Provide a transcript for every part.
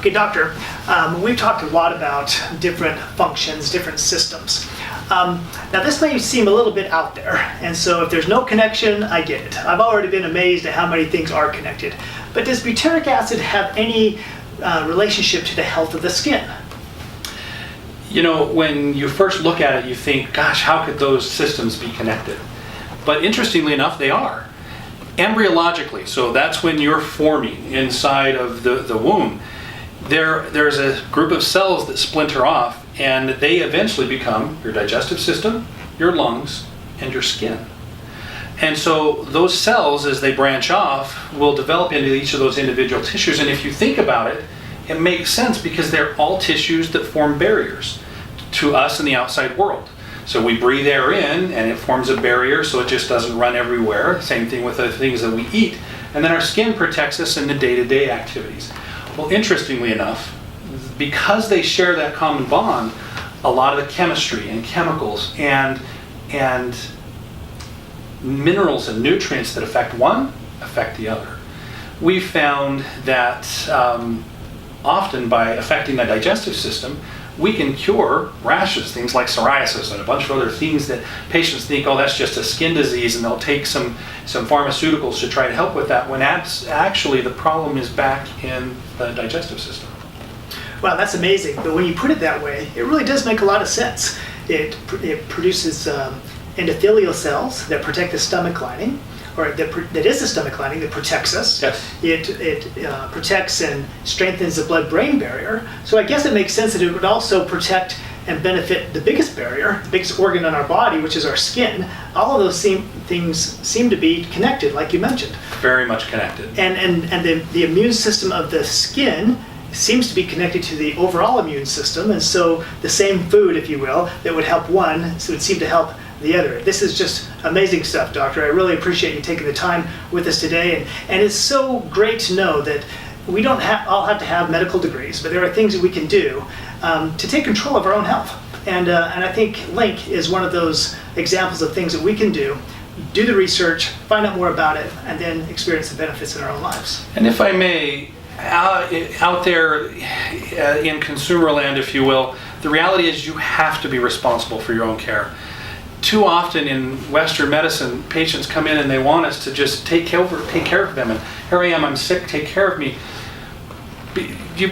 Okay, doctor, we've talked a lot about different functions, different systems. Now this may seem a little bit out there, and so if there's no connection, I get it. I've already been amazed at how many things are connected. But does butyric acid have any relationship to the health of the skin? You know, when you first look at it, you think, gosh, how could those systems be connected? But interestingly enough, they are. Embryologically, so that's when you're forming inside of the womb, there's a group of cells that splinter off, and they eventually become your digestive system, your lungs, and your skin. And so those cells, as they branch off, will develop into each of those individual tissues. And if you think about it, it makes sense because they're all tissues that form barriers to us in the outside world. So we breathe air in and it forms a barrier so it just doesn't run everywhere. Same thing with the things that we eat. And then our skin protects us in the day-to-day activities. Well, interestingly enough, because they share that common bond, a lot of the chemistry and chemicals and minerals and nutrients that affect one affect the other. We've found that often by affecting the digestive system, we can cure rashes, things like psoriasis and a bunch of other things that patients think, oh, that's just a skin disease, and they'll take some pharmaceuticals to try to help with that, when actually the problem is back in the digestive system. Wow, that's amazing. But when you put it that way, it really does make a lot of sense. It produces endothelial cells that protect the stomach lining, or that is the stomach lining that protects us. Yes. It protects and strengthens the blood-brain barrier. So I guess it makes sense that it would also protect and benefit the biggest barrier, the biggest organ on our body, which is our skin. All of those things seem to be connected, like you mentioned. Very much connected. And the immune system of the skin seems to be connected to the overall immune system, and so the same food, if you will, that would help one, so it would seem to help the other. This is just amazing stuff, Doctor. I really appreciate you taking the time with us today, and it's so great to know that we don't all have to have medical degrees, but there are things that we can do to take control of our own health. And I think LINQ is one of those examples of things that we can do the research, find out more about it, and then experience the benefits in our own lives. And if I may, out there in consumer land, if you will, the reality is you have to be responsible for your own care. Too often in Western medicine, patients come in and they want us to just take care of them. And here I am, I'm sick, take care of me.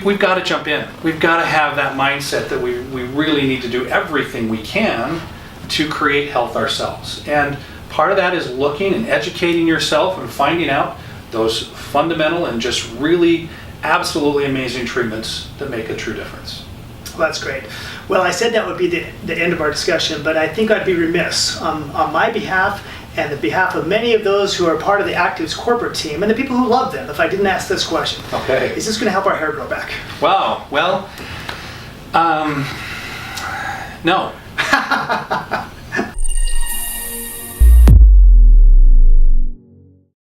We've got to jump in. We've got to have that mindset that we really need to do everything we can to create health ourselves. And part of that is looking and educating yourself and finding out those fundamental and just really absolutely amazing treatments that make a true difference. Well, that's great. Well, I said that would be the end of our discussion, but I think I'd be remiss on my behalf and the behalf of many of those who are part of the Actives corporate team and the people who love them if I didn't ask this question. Okay. Is this going to help our hair grow back? Wow. Well, no.